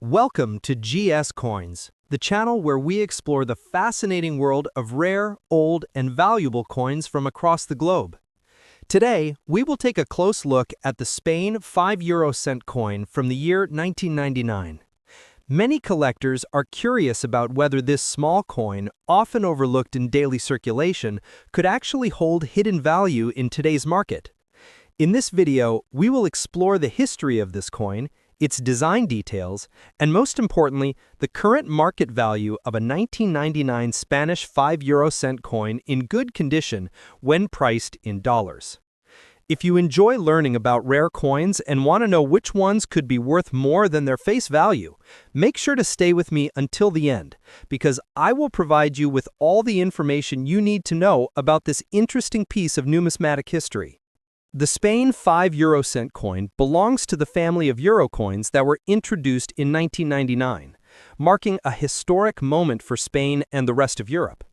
Welcome to GS Coins, the channel where we explore the fascinating world of rare, old, and valuable coins from across the globe. Today, we will take a close look at the Spain 5 euro-cent coin from the year 1999. Many collectors are curious about whether this small coin, often overlooked in daily circulation, could actually hold hidden value in today's market. In this video, we will explore the history of this coin, its design details, and most importantly, the current market value of a 1999 Spanish 5 euro-cent coin in good condition when priced in dollars. If you enjoy learning about rare coins and want to know which ones could be worth more than their face value, make sure to stay with me until the end, because I will provide you with all the information you need to know about this interesting piece of numismatic history. The Spain 5 euro-cent coin belongs to the family of euro coins that were introduced in 1999, marking a historic moment for Spain and the rest of Europe.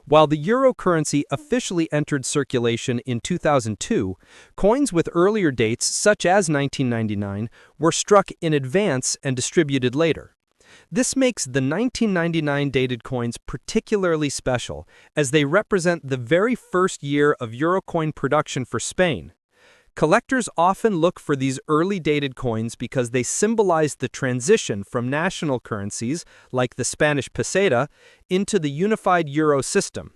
While the euro currency officially entered circulation in 2002, coins with earlier dates, such as 1999, were struck in advance and distributed later. This makes the 1999 dated coins particularly special, as they represent the very first year of euro coin production for Spain. Collectors often look for these early dated coins because they symbolize the transition from national currencies, like the Spanish peseta, into the unified euro system.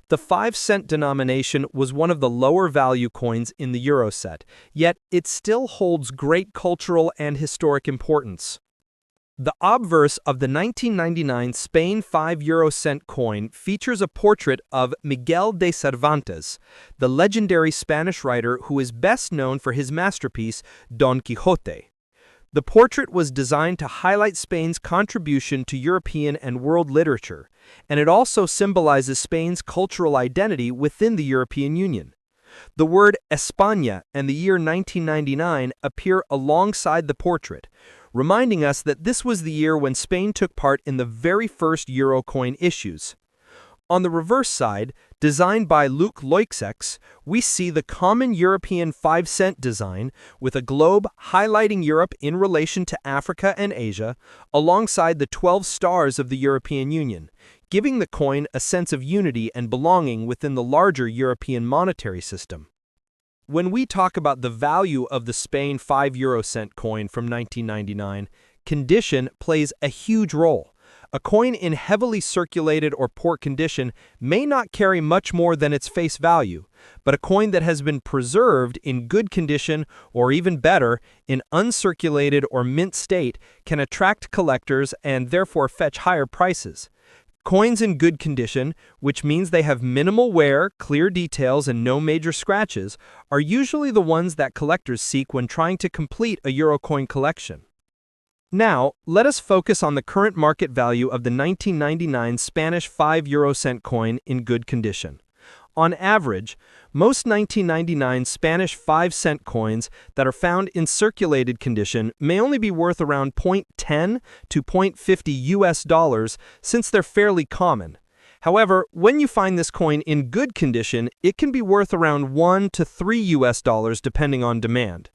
The 5-cent denomination was one of the lower value coins in the euro set, yet it still holds great cultural and historic importance. The obverse of the 1999 Spain 5 euro-cent coin features a portrait of Miguel de Cervantes, the legendary Spanish writer who is best known for his masterpiece, Don Quixote. The portrait was designed to highlight Spain's contribution to European and world literature, and it also symbolizes Spain's cultural identity within the European Union. The word España and the year 1999 appear alongside the portrait, reminding us that this was the year when Spain took part in the very first euro coin issues. On the reverse side, designed by Luc Loixex, we see the common European 5-cent design with a globe highlighting Europe in relation to Africa and Asia, alongside the 12 stars of the European Union, giving the coin a sense of unity and belonging within the larger European monetary system. When we talk about the value of the Spain 5 euro-cent coin from 1999, condition plays a huge role. A coin in heavily circulated or poor condition may not carry much more than its face value, but a coin that has been preserved in good condition, or even better, in uncirculated or mint state, can attract collectors and therefore fetch higher prices. Coins in good condition, which means they have minimal wear, clear details, and no major scratches, are usually the ones that collectors seek when trying to complete a euro coin collection. Now, let us focus on the current market value of the 1999 Spanish 5 euro-cent coin in good condition. On average, most 1999 Spanish 5-cent coins that are found in circulated condition may only be worth around 0.10 to 0.50 US dollars since they're fairly common. However, when you find this coin in good condition, it can be worth around 1 to 3 US dollars depending on demand.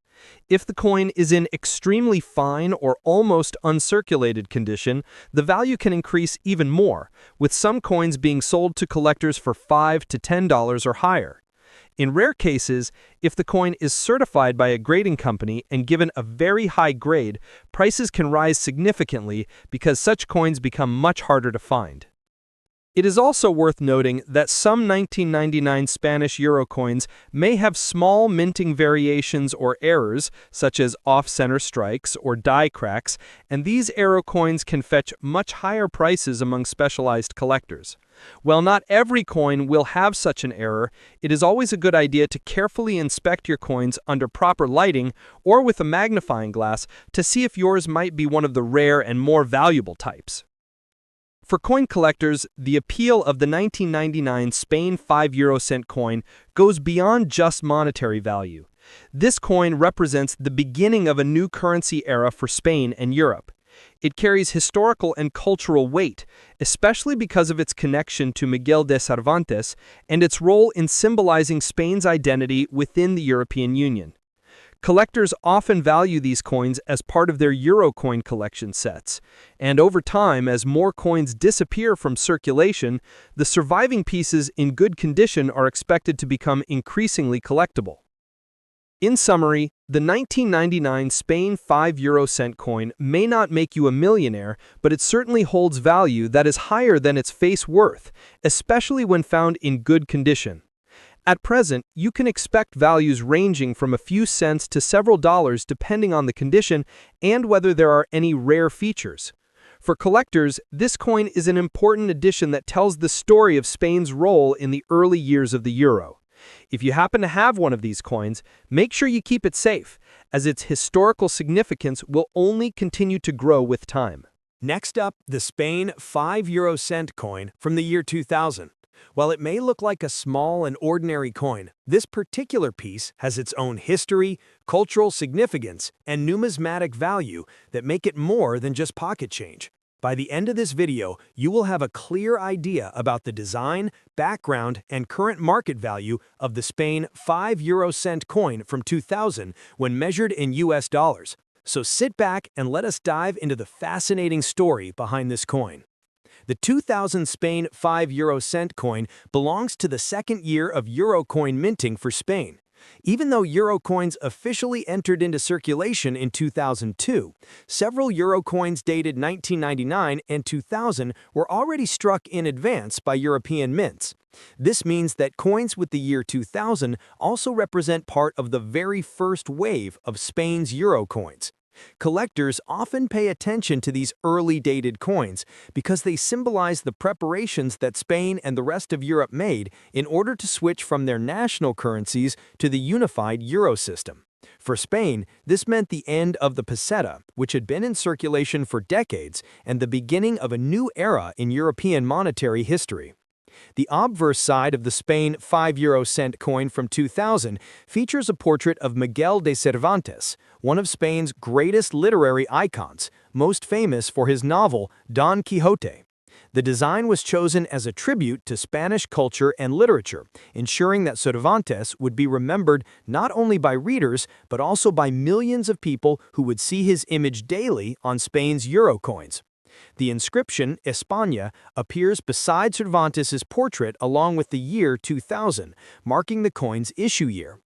If the coin is in extremely fine or almost uncirculated condition, the value can increase even more, with some coins being sold to collectors for $5 to $10 or higher. In rare cases, if the coin is certified by a grading company and given a very high grade, prices can rise significantly because such coins become much harder to find. It is also worth noting that some 1999 Spanish euro coins may have small minting variations or errors, such as off-center strikes or die cracks, and these euro coins can fetch much higher prices among specialized collectors. While not every coin will have such an error, it is always a good idea to carefully inspect your coins under proper lighting or with a magnifying glass to see if yours might be one of the rare and more valuable types. For coin collectors, the appeal of the 1999 Spain 5 euro-cent coin goes beyond just monetary value. This coin represents the beginning of a new currency era for Spain and Europe. It carries historical and cultural weight, especially because of its connection to Miguel de Cervantes and its role in symbolizing Spain's identity within the European Union. Collectors often value these coins as part of their euro coin collection sets, and over time, as more coins disappear from circulation, the surviving pieces in good condition are expected to become increasingly collectible. In summary, the 1999 Spain 5 euro cent coin may not make you a millionaire, but it certainly holds value that is higher than its face worth, especially when found in good condition. At present, you can expect values ranging from a few cents to several dollars depending on the condition and whether there are any rare features. For collectors, this coin is an important addition that tells the story of Spain's role in the early years of the euro. If you happen to have one of these coins, make sure you keep it safe, as its historical significance will only continue to grow with time. Next up, the Spain 5 euro cent coin from the year 2000. While it may look like a small and ordinary coin, this particular piece has its own history, cultural significance, and numismatic value that make it more than just pocket change. By the end of this video, you will have a clear idea about the design, background, and current market value of the Spain 5 euro cent coin from 2000 when measured in US dollars. So sit back and let us dive into the fascinating story behind this coin. The 2000 Spain 5 euro cent coin belongs to the second year of euro coin minting for Spain. Even though euro coins officially entered into circulation in 2002, several euro coins dated 1999 and 2000 were already struck in advance by European mints. This means that coins with the year 2000 also represent part of the very first wave of Spain's euro coins. Collectors often pay attention to these early dated coins because they symbolize the preparations that Spain and the rest of Europe made in order to switch from their national currencies to the unified euro system. For Spain, this meant the end of the peseta, which had been in circulation for decades, and the beginning of a new era in European monetary history. The obverse side of the Spain 5 euro cent coin from 2000 features a portrait of Miguel de Cervantes, one of Spain's greatest literary icons, most famous for his novel Don Quixote. The design was chosen as a tribute to Spanish culture and literature, ensuring that Cervantes would be remembered not only by readers but also by millions of people who would see his image daily on Spain's euro coins. The inscription, España, appears beside Cervantes' portrait along with the year 2000, marking the coin's issue year.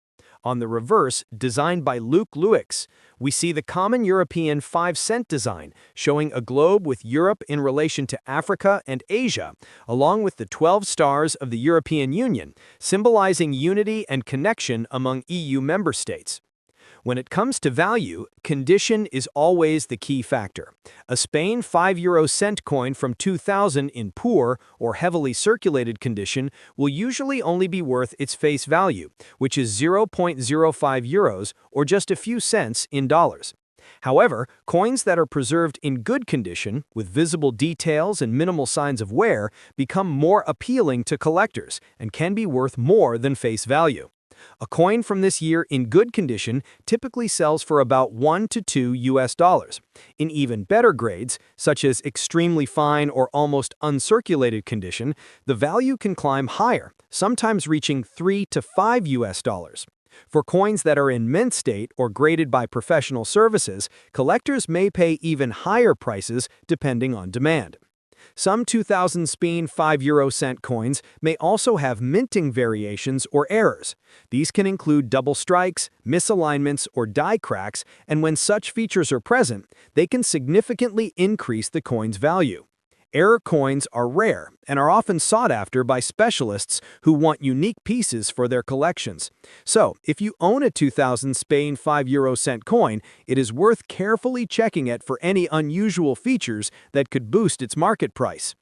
On the reverse, designed by Luc Luix, we see the common European 5-cent design, showing a globe with Europe in relation to Africa and Asia, along with the 12 stars of the European Union, symbolizing unity and connection among EU member states. When it comes to value, condition is always the key factor. A Spain 5 euro cent coin from 2000 in poor or heavily circulated condition will usually only be worth its face value, which is 0.05 euros or just a few cents in dollars. However, coins that are preserved in good condition, with visible details and minimal signs of wear, become more appealing to collectors and can be worth more than face value. A coin from this year in good condition typically sells for about $1 to $2 US. In even better grades, such as extremely fine or almost uncirculated condition, the value can climb higher, sometimes reaching $3 to $5 US. For coins that are in mint state or graded by professional services, collectors may pay even higher prices depending on demand. Some 2000 Spain 5 euro cent coins may also have minting variations or errors. These can include double strikes, misalignments, or die cracks, and when such features are present, they can significantly increase the coin's value. Error coins are rare and are often sought after by specialists who want unique pieces for their collections. So, if you own a 2000 Spain 5 euro cent coin, it is worth carefully checking it for any unusual features that could boost its market price.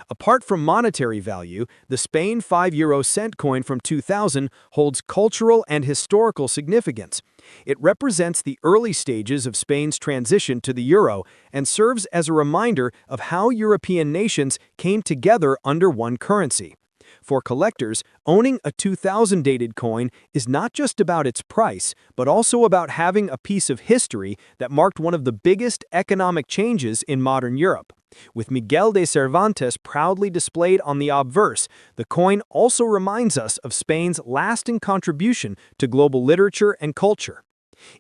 Apart from monetary value, the Spain 5 euro cent coin from 2000 holds cultural and historical significance. It represents the early stages of Spain's transition to the euro and serves as a reminder of how European nations came together under one currency. For collectors, owning a 2000-dated coin is not just about its price, but also about having a piece of history that marked one of the biggest economic changes in modern Europe. With Miguel de Cervantes proudly displayed on the obverse, the coin also reminds us of Spain's lasting contribution to global literature and culture.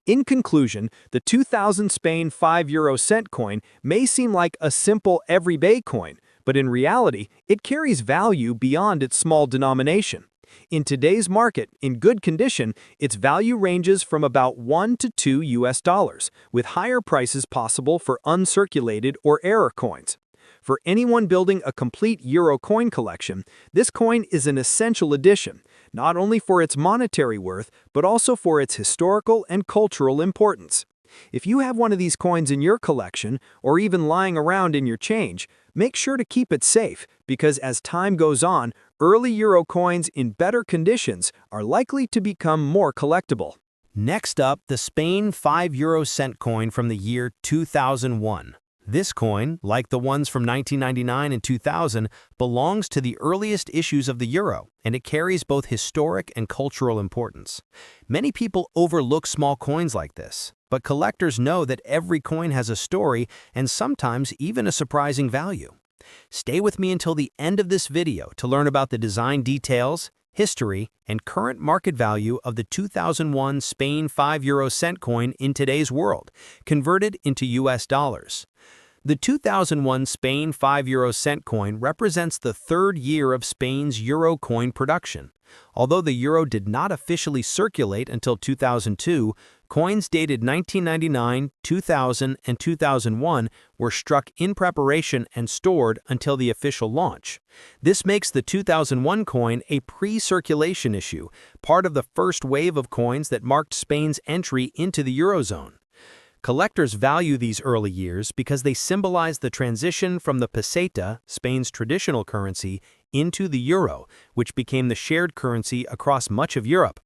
In conclusion, the 2000 Spain 5 euro cent coin may seem like a simple everyday coin, but in reality, it carries value beyond its small denomination. In today's market, in good condition, its value ranges from about 1 to 2 US dollars, with higher prices possible for uncirculated or error coins. For anyone building a complete euro coin collection, this coin is an essential addition, not only for its monetary worth, but also for its historical and cultural importance. If you have one of these coins in your collection, or even lying around in your change, make sure to keep it safe, because as time goes on, early euro coins in better conditions are likely to become more collectible. Next up, the Spain 5 euro cent coin from the year 2001. This coin, like the ones from 1999 and 2000, belongs to the earliest issues of the euro, and it carries both historic and cultural importance. Many people overlook small coins like this, but collectors know that every coin has a story and sometimes even a surprising value. Stay with me until the end of this video to learn about the design details, history, and current market value of the 2001 Spain 5 euro cent coin in today's world, converted into US dollars. The 2001 Spain 5 euro cent coin represents the third year of Spain's euro coin production. Although the euro did not officially circulate until 2002, coins dated 1999, 2000, and 2001 were struck in preparation and stored until the official launch. This makes the 2001 coin a pre-circulation issue, part of the first wave of coins that marked Spain's entry into the Eurozone. Collectors value these early years because they symbolize the transition from the peseta, Spain's traditional currency, into the euro, which became the shared currency across much of Europe.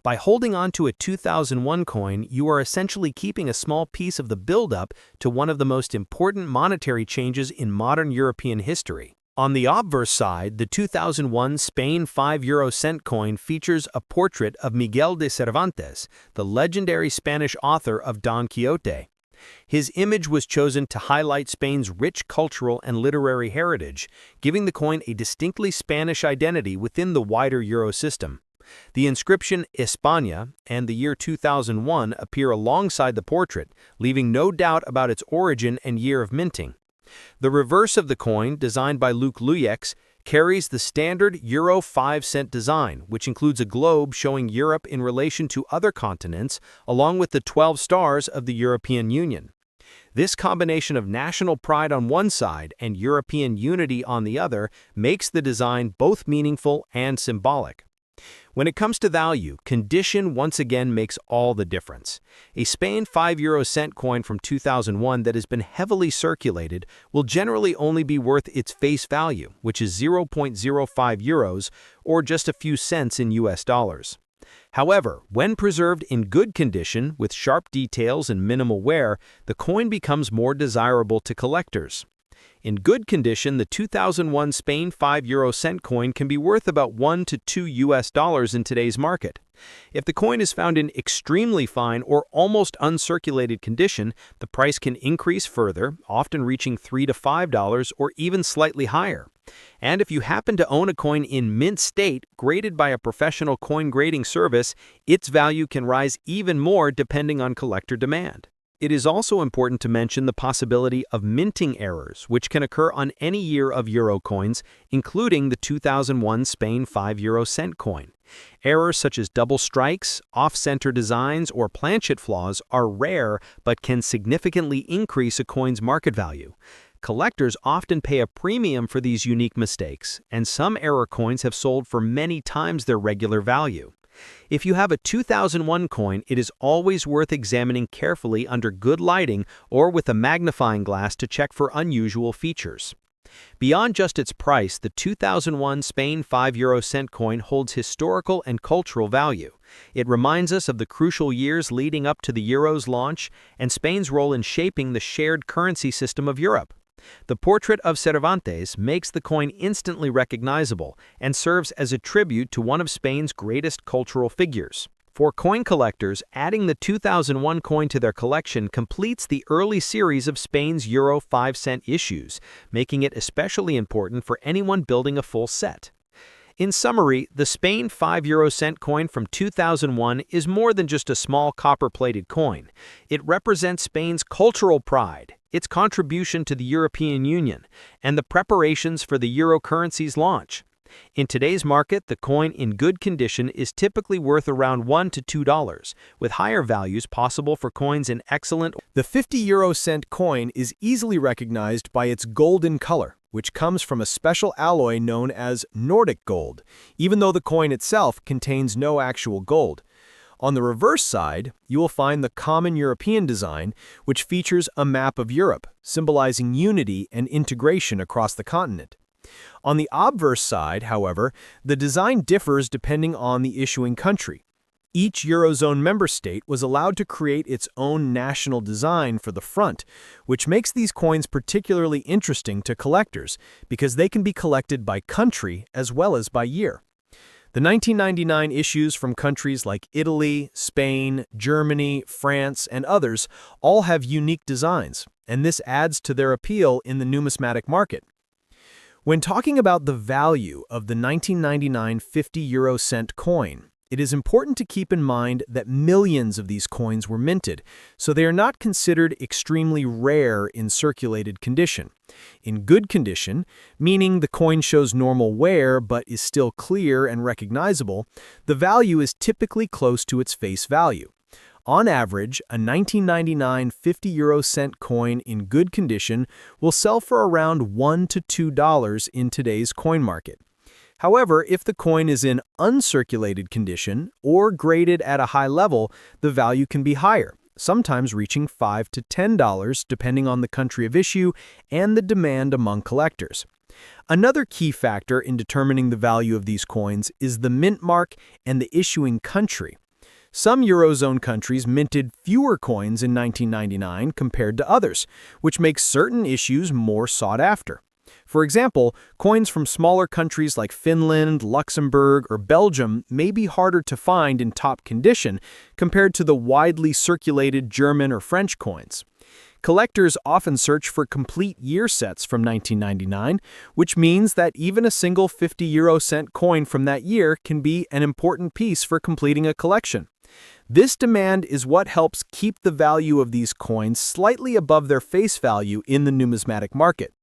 By holding on to a 2001 coin, you are essentially keeping a small piece of the build-up to one of the most important monetary changes in modern European history. On the obverse side, the 2001 Spain 5 euro cent coin features a portrait of Miguel de Cervantes, the legendary Spanish author of Don Quixote. His image was chosen to highlight Spain's rich cultural and literary heritage, giving the coin a distinctly Spanish identity within the wider euro system. The inscription España and the year 2001 appear alongside the portrait, leaving no doubt about its origin and year of minting. The reverse of the coin, designed by Luc Luyeix, carries the standard Euro 5-cent design, which includes a globe showing Europe in relation to other continents, along with the 12 stars of the European Union. This combination of national pride on one side and European unity on the other makes the design both meaningful and symbolic. When it comes to value, condition once again makes all the difference. A Spain 5 euro cent coin from 2001 that has been heavily circulated will generally only be worth its face value, which is 0.05 euros or just a few cents in US dollars. However, when preserved in good condition with sharp details and minimal wear, the coin becomes more desirable to collectors. In good condition, the 2001 Spain 5 euro cent coin can be worth about 1 to 2 US dollars in today's market. If the coin is found in extremely fine or almost uncirculated condition, the price can increase further, often reaching $3 to $5 or even slightly higher. And if you happen to own a coin in mint state, graded by a professional coin grading service, its value can rise even more depending on collector demand. It is also important to mention the possibility of minting errors, which can occur on any year of euro coins, including the 2001 Spain 5 euro cent coin. Errors such as double strikes, off-center designs, or planchet flaws are rare but can significantly increase a coin's market value. Collectors often pay a premium for these unique mistakes, and some error coins have sold for many times their regular value. If you have a 2001 coin, it is always worth examining carefully under good lighting or with a magnifying glass to check for unusual features. Beyond just its price, the 2001 Spain 5 euro cent coin holds historical and cultural value. It reminds us of the crucial years leading up to the euro's launch and Spain's role in shaping the shared currency system of Europe. The portrait of Cervantes makes the coin instantly recognizable and serves as a tribute to one of Spain's greatest cultural figures. For coin collectors, adding the 2001 coin to their collection completes the early series of Spain's Euro 5-cent issues, making it especially important for anyone building a full set. In summary, the Spain 5 cent coin from 2001 is more than just a small copper-plated coin. It represents Spain's cultural pride, its contribution to the European Union, and the preparations for the euro currency's launch. In today's market, the coin in good condition is typically worth around $1 to $2, with higher values possible for coins in excellent. The 50 cent coin is easily recognized by its golden color, which comes from a special alloy known as Nordic gold, even though the coin itself contains no actual gold. On the reverse side, you will find the common European design, which features a map of Europe, symbolizing unity and integration across the continent. On the obverse side, however, the design differs depending on the issuing country. Each Eurozone member state was allowed to create its own national design for the front, which makes these coins particularly interesting to collectors because they can be collected by country as well as by year. The 1999 issues from countries like Italy, Spain, Germany, France, and others all have unique designs, and this adds to their appeal in the numismatic market. When talking about the value of the 1999 50 cent coin, it is important to keep in mind that millions of these coins were minted, so they are not considered extremely rare in circulated condition. In good condition, meaning the coin shows normal wear but is still clear and recognizable, the value is typically close to its face value. On average, a 1999 50 cent coin in good condition will sell for around $1 to $2 in today's coin market. However, if the coin is in uncirculated condition or graded at a high level, the value can be higher, sometimes reaching $5 to $10 depending on the country of issue and the demand among collectors. Another key factor in determining the value of these coins is the mint mark and the issuing country. Some Eurozone countries minted fewer coins in 1999 compared to others, which makes certain issues more sought after. For example, coins from smaller countries like Finland, Luxembourg, or Belgium may be harder to find in top condition compared to the widely circulated German or French coins. Collectors often search for complete year sets from 1999, which means that even a single 50 cent coin from that year can be an important piece for completing a collection. This demand is what helps keep the value of these coins slightly above their face value in the numismatic market.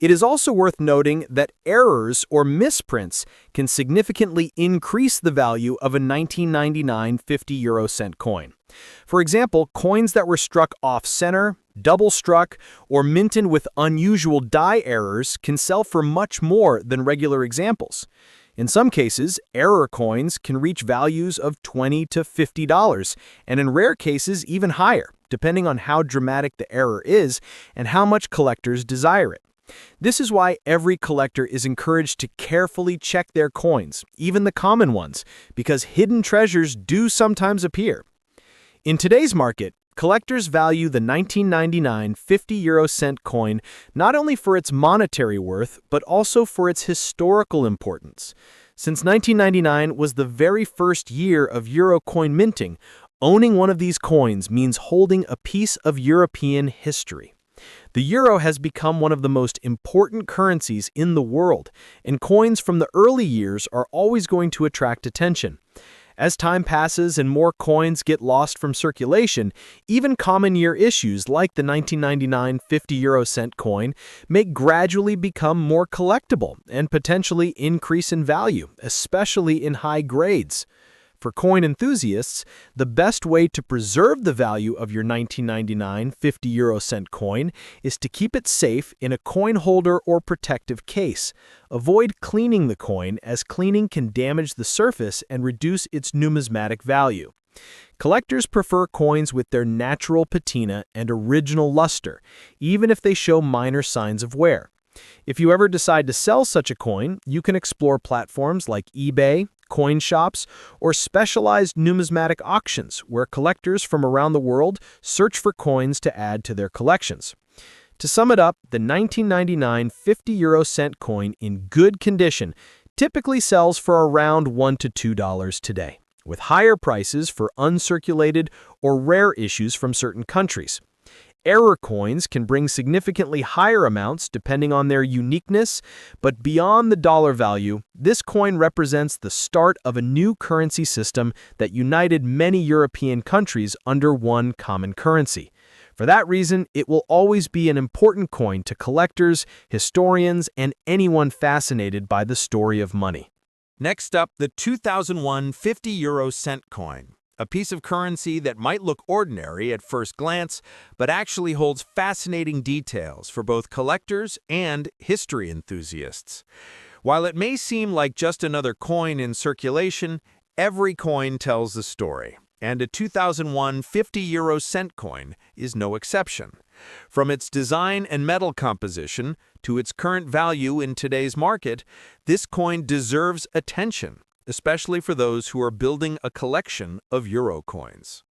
It is also worth noting that errors or misprints can significantly increase the value of a 1999 50 cent coin. For example, coins that were struck off-center, double-struck, or minted with unusual die errors can sell for much more than regular examples. In some cases, error coins can reach values of $20 to $50, and in rare cases even higher, depending on how dramatic the error is and how much collectors desire it. This is why every collector is encouraged to carefully check their coins, even the common ones, because hidden treasures do sometimes appear. In today's market, collectors value the 1999 50 cent coin not only for its monetary worth, but also for its historical importance. Since 1999 was the very first year of euro coin minting, owning one of these coins means holding a piece of European history. The euro has become one of the most important currencies in the world, and coins from the early years are always going to attract attention. As time passes and more coins get lost from circulation, even common year issues like the 1999 50 cent coin may gradually become more collectible and potentially increase in value, especially in high grades. For coin enthusiasts, the best way to preserve the value of your 1999 50 cent coin is to keep it safe in a coin holder or protective case. Avoid cleaning the coin, as cleaning can damage the surface and reduce its numismatic value. Collectors prefer coins with their natural patina and original luster, even if they show minor signs of wear. If you ever decide to sell such a coin, you can explore platforms like eBay, coin shops, or specialized numismatic auctions where collectors from around the world search for coins to add to their collections. To sum it up, the 1999 50 cent coin in good condition typically sells for around $1 to $2 today, with higher prices for uncirculated or rare issues from certain countries. Error coins can bring significantly higher amounts depending on their uniqueness, but beyond the dollar value, this coin represents the start of a new currency system that united many European countries under one common currency. For that reason, it will always be an important coin to collectors, historians, and anyone fascinated by the story of money. Next up, the 2001 50 cent coin. A piece of currency that might look ordinary at first glance, but actually holds fascinating details for both collectors and history enthusiasts. While it may seem like just another coin in circulation, every coin tells a story, and a 2001 50 cent coin is no exception. From its design and metal composition to its current value in today's market, this coin deserves attention, especially for those who are building a collection of euro coins.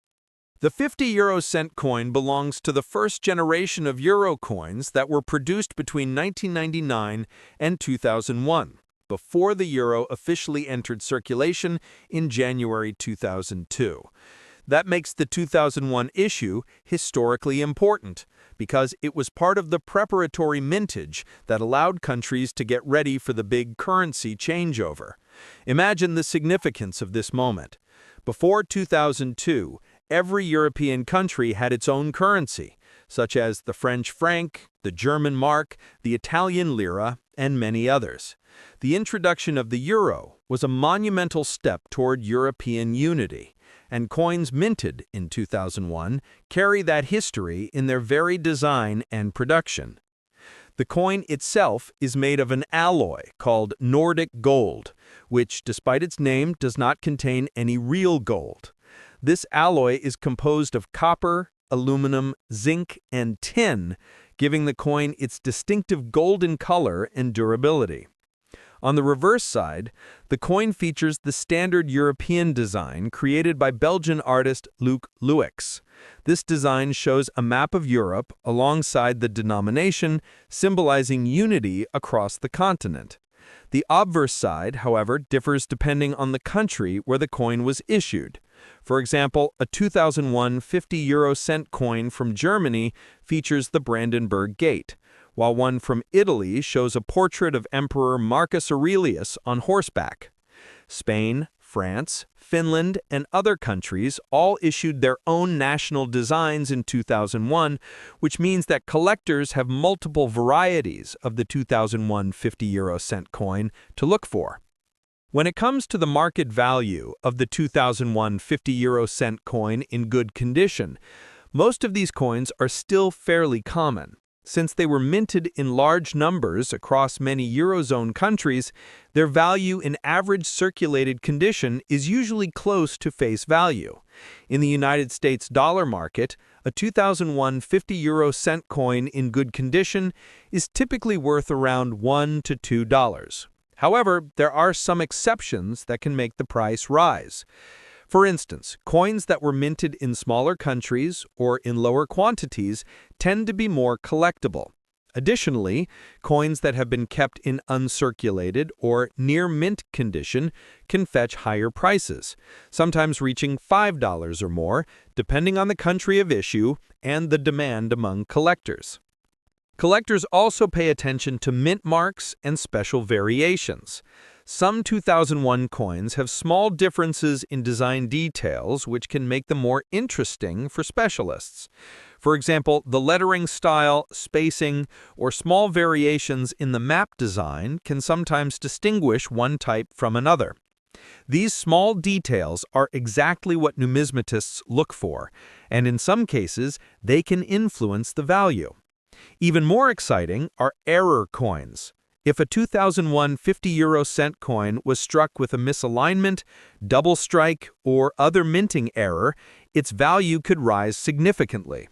The 50 cent coin belongs to the first generation of euro coins that were produced between 1999 and 2001, before the euro officially entered circulation in January 2002. That makes the 2001 issue historically important, because it was part of the preparatory mintage that allowed countries to get ready for the big currency changeover. Imagine the significance of this moment. Before 2002, every European country had its own currency, such as the French franc, the German mark, the Italian lira, and many others. The introduction of the euro was a monumental step toward European unity, and coins minted in 2001 carry that history in their very design and production. The coin itself is made of an alloy called Nordic gold, which, despite its name, does not contain any real gold. This alloy is composed of copper, aluminum, zinc, and tin, giving the coin its distinctive golden color and durability. On the reverse side, the coin features the standard European design created by Belgian artist Luc Luix. This design shows a map of Europe alongside the denomination, symbolizing unity across the continent. The obverse side, however, differs depending on the country where the coin was issued. For example, a 2001 50 cent coin from Germany features the Brandenburg Gate, while one from Italy shows a portrait of Emperor Marcus Aurelius on horseback. Spain, France, Finland, and other countries all issued their own national designs in 2001, which means that collectors have multiple varieties of the 2001 50 cent coin to look for. When it comes to the market value of the 2001 50 cent coin in good condition, most of these coins are still fairly common. Since they were minted in large numbers across many Eurozone countries, their value in average circulated condition is usually close to face value. In the United States dollar market, a 2001 50 cent coin in good condition is typically worth around $1 to $2. However, there are some exceptions that can make the price rise. For instance, coins that were minted in smaller countries or in lower quantities tend to be more collectible. Additionally, coins that have been kept in uncirculated or near mint condition can fetch higher prices, sometimes reaching $5 or more, depending on the country of issue and the demand among collectors. Collectors also pay attention to mint marks and special variations. Some 2001 coins have small differences in design details which can make them more interesting for specialists. For example, the lettering style, spacing, or small variations in the map design can sometimes distinguish one type from another. These small details are exactly what numismatists look for, and in some cases, they can influence the value. Even more exciting are error coins. If a 2001 50 cent coin was struck with a misalignment, double strike, or other minting error, its value could rise significantly.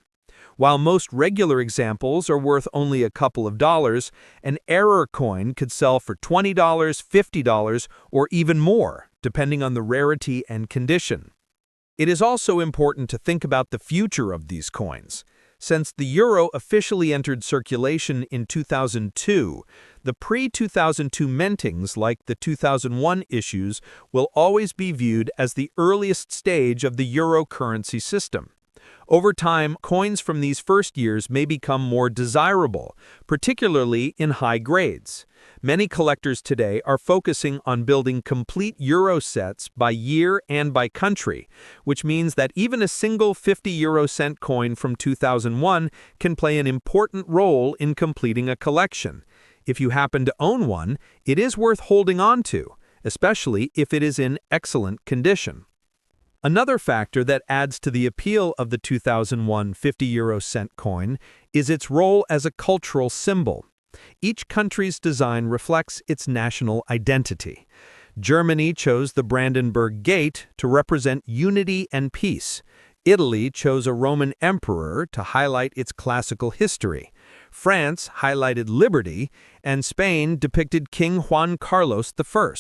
While most regular examples are worth only a couple of dollars, an error coin could sell for $20, $50, or even more, depending on the rarity and condition. It is also important to think about the future of these coins. Since the euro officially entered circulation in 2002, the pre-2002 mintings like the 2001 issues will always be viewed as the earliest stage of the euro currency system. Over time, coins from these first years may become more desirable, particularly in high grades. Many collectors today are focusing on building complete euro sets by year and by country, which means that even a single 50 € coin from 2001 can play an important role in completing a collection. If you happen to own one, it is worth holding on to, especially if it is in excellent condition. Another factor that adds to the appeal of the 2001 50 € coin is its role as a cultural symbol. Each country's design reflects its national identity. Germany chose the Brandenburg Gate to represent unity and peace. Italy chose a Roman emperor to highlight its classical history. France highlighted liberty, and Spain depicted King Juan Carlos I.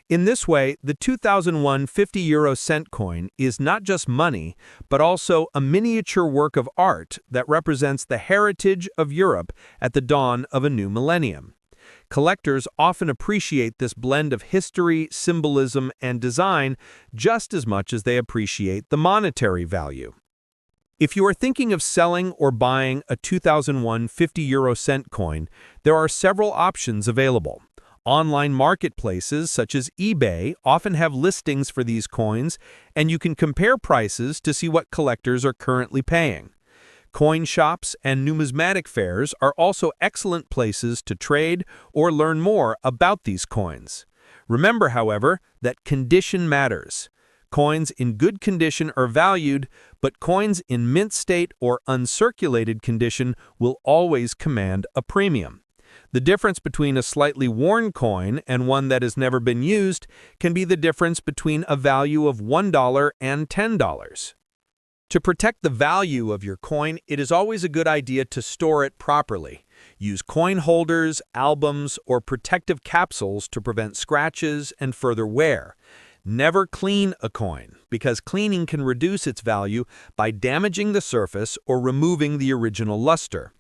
In this way, the 2001 50 € coin is not just money, but also a miniature work of art that represents the heritage of Europe at the dawn of a new millennium. Collectors often appreciate this blend of history, symbolism, and design just as much as they appreciate the monetary value. If you are thinking of selling or buying a 2001 50 € coin, there are several options available. Online marketplaces such as eBay often have listings for these coins, and you can compare prices to see what collectors are currently paying. Coin shops and numismatic fairs are also excellent places to trade or learn more about these coins. Remember, however, that condition matters. Coins in good condition are valued, but coins in mint state or uncirculated condition will always command a premium. The difference between a slightly worn coin and one that has never been used can be the difference between a value of $1 and $10. To protect the value of your coin, it is always a good idea to store it properly. Use coin holders, albums, or protective capsules to prevent scratches and further wear. Never clean a coin, because cleaning can reduce its value by damaging the surface or removing the original luster.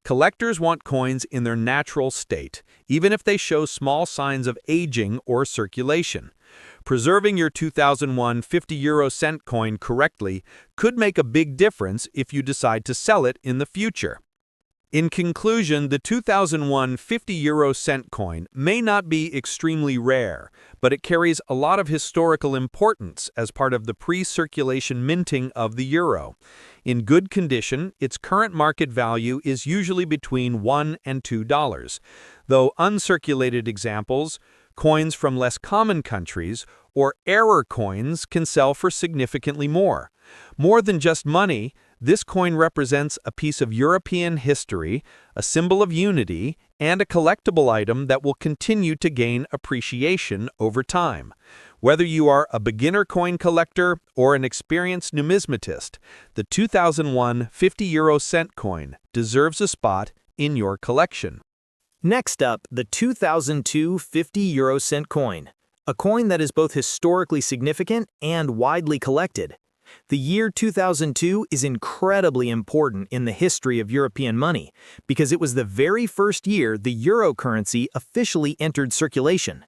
Collectors want coins in their natural state, even if they show small signs of aging or circulation. Preserving your 2001 50 € coin correctly could make a big difference if you decide to sell it in the future. In conclusion, the 2001 50 € coin may not be extremely rare, but it carries a lot of historical importance as part of the pre-circulation minting of the euro. In good condition, its current market value is usually between $1 and $2, though uncirculated examples, coins from less common countries, or error coins can sell for significantly more. More than just money, this coin represents a piece of European history, a symbol of unity, and a collectible item that will continue to gain appreciation over time. Whether you are a beginner coin collector or an experienced numismatist, the 2001 50 € coin deserves a spot in your collection. Next up, the 2002 50 € coin, a coin that is both historically significant and widely collected. The year 2002 is incredibly important in the history of European money because it was the very first year the euro currency officially entered circulation.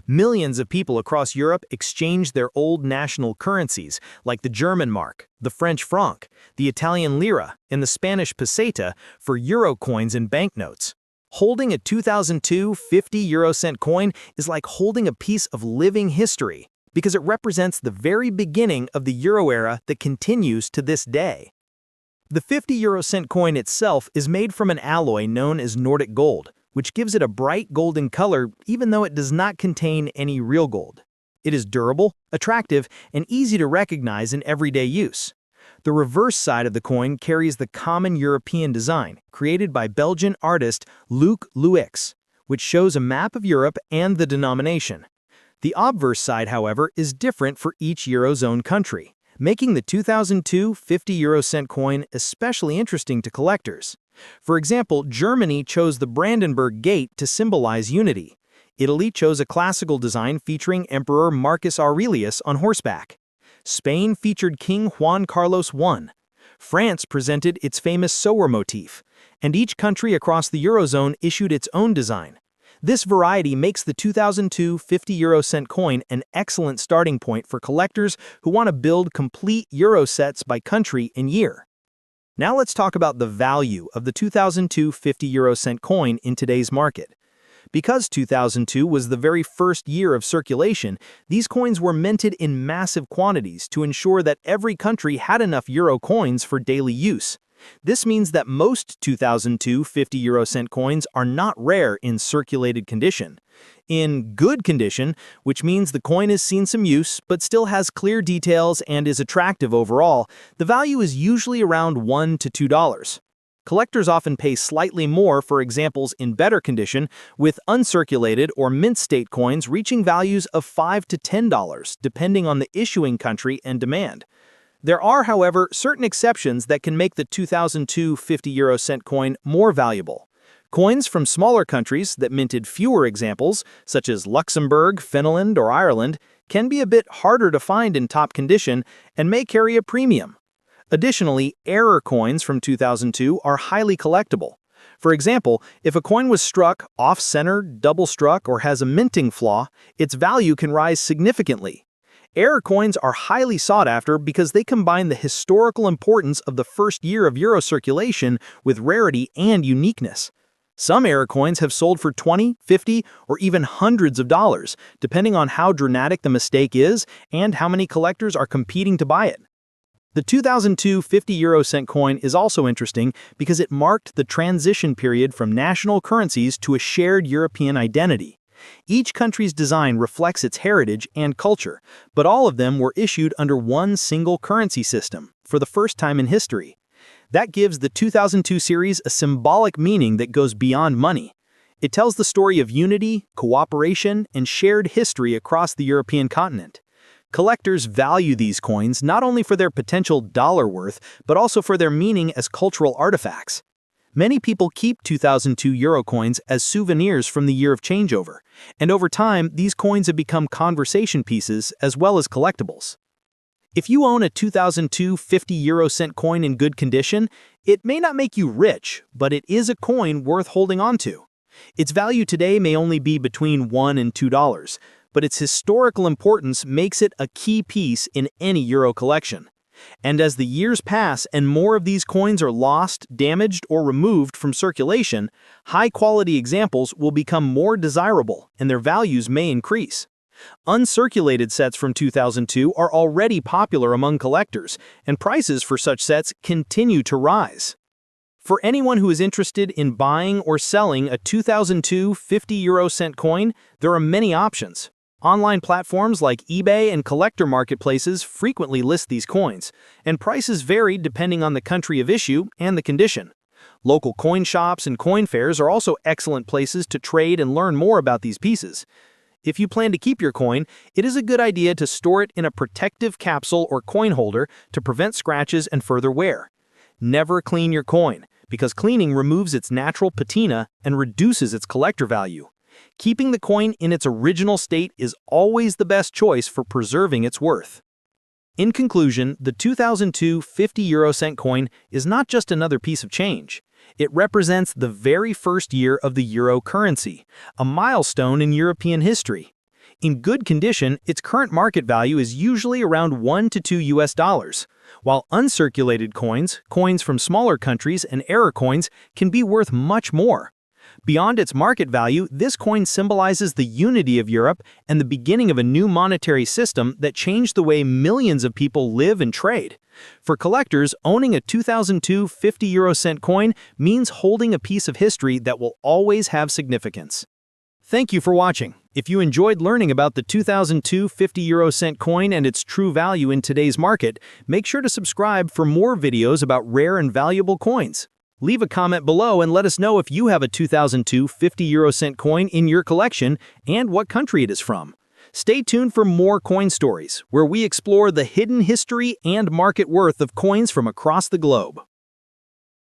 Millions of people across Europe exchanged their old national currencies like the German mark, the French franc, the Italian lira, and the Spanish peseta for euro coins and banknotes. Holding a 2002 50 € coin is like holding a piece of living history, because it represents the very beginning of the euro era that continues to this day. The 50 € coin itself is made from an alloy known as Nordic gold, which gives it a bright golden color even though it does not contain any real gold. It is durable, attractive, and easy to recognize in everyday use. The reverse side of the coin carries the common European design, created by Belgian artist Luc Luix, which shows a map of Europe and the denomination. The obverse side, however, is different for each Eurozone country, making the 2002 50 € coin especially interesting to collectors. For example, Germany chose the Brandenburg Gate to symbolize unity. Italy chose a classical design featuring Emperor Marcus Aurelius on horseback. Spain featured King Juan Carlos I. France presented its famous sower motif, and each country across the Eurozone issued its own design. This variety makes the 2002 50 € coin an excellent starting point for collectors who want to build complete euro sets by country and year. Now let's talk about the value of the 2002 50-euro-cent coin in today's market. Because 2002 was the very first year of circulation, these coins were minted in massive quantities to ensure that every country had enough euro coins for daily use. This means that most 2002 50-euro-cent coins are not rare in circulated condition. In good condition, which means the coin has seen some use but still has clear details and is attractive overall, the value is usually around $1 to $2. Collectors often pay slightly more for examples in better condition, with uncirculated or mint state coins reaching values of $5 to $10, depending on the issuing country and demand. There are, however, certain exceptions that can make the 2002 50-euro-cent coin more valuable. Coins from smaller countries that minted fewer examples, such as Luxembourg, Finland, or Ireland, can be a bit harder to find in top condition and may carry a premium. Additionally, error coins from 2002 are highly collectible. For example, if a coin was struck, off-center, double-struck, or has a minting flaw, its value can rise significantly. Error coins are highly sought after because they combine the historical importance of the first year of euro circulation with rarity and uniqueness. Some error coins have sold for $20, $50, or even hundreds of dollars, depending on how dramatic the mistake is and how many collectors are competing to buy it. The 2002 50-euro-cent coin is also interesting because it marked the transition period from national currencies to a shared European identity. Each country's design reflects its heritage and culture, but all of them were issued under one single currency system for the first time in history. That gives the 2002 series a symbolic meaning that goes beyond money. It tells the story of unity, cooperation, and shared history across the European continent. Collectors value these coins not only for their potential dollar worth, but also for their meaning as cultural artifacts. Many people keep 2002 euro coins as souvenirs from the year of changeover, and over time, these coins have become conversation pieces as well as collectibles. If you own a 2002 50-euro-cent coin in good condition, it may not make you rich, but it is a coin worth holding on to. Its value today may only be between $1 and $2, but its historical importance makes it a key piece in any euro collection. And as the years pass and more of these coins are lost, damaged, or removed from circulation, high-quality examples will become more desirable and their values may increase. Uncirculated sets from 2002 are already popular among collectors, and prices for such sets continue to rise. For anyone who is interested in buying or selling a 2002 50-euro-cent coin, there are many options. Online platforms like eBay and collector marketplaces frequently list these coins, and prices vary depending on the country of issue and the condition. Local coin shops and coin fairs are also excellent places to trade and learn more about these pieces. If you plan to keep your coin, it is a good idea to store it in a protective capsule or coin holder to prevent scratches and further wear. Never clean your coin, because cleaning removes its natural patina and reduces its collector value. Keeping the coin in its original state is always the best choice for preserving its worth. In conclusion, the 2002 50-euro-cent coin is not just another piece of change. It represents the very first year of the euro currency, a milestone in European history. In good condition, its current market value is usually around $1 to $2, while uncirculated coins, coins from smaller countries, and error coins can be worth much more. Beyond its market value, this coin symbolizes the unity of Europe and the beginning of a new monetary system that changed the way millions of people live and trade. For collectors, owning a 2002 50-euro-cent coin means holding a piece of history that will always have significance. Thank you for watching. If you enjoyed learning about the 2002 50-euro-cent coin and its true value in today's market, make sure to subscribe for more videos about rare and valuable coins. Leave a comment below and let us know if you have a 2002 50-euro-cent coin in your collection and what country it is from. Stay tuned for more coin stories, where we explore the hidden history and market worth of coins from across the globe.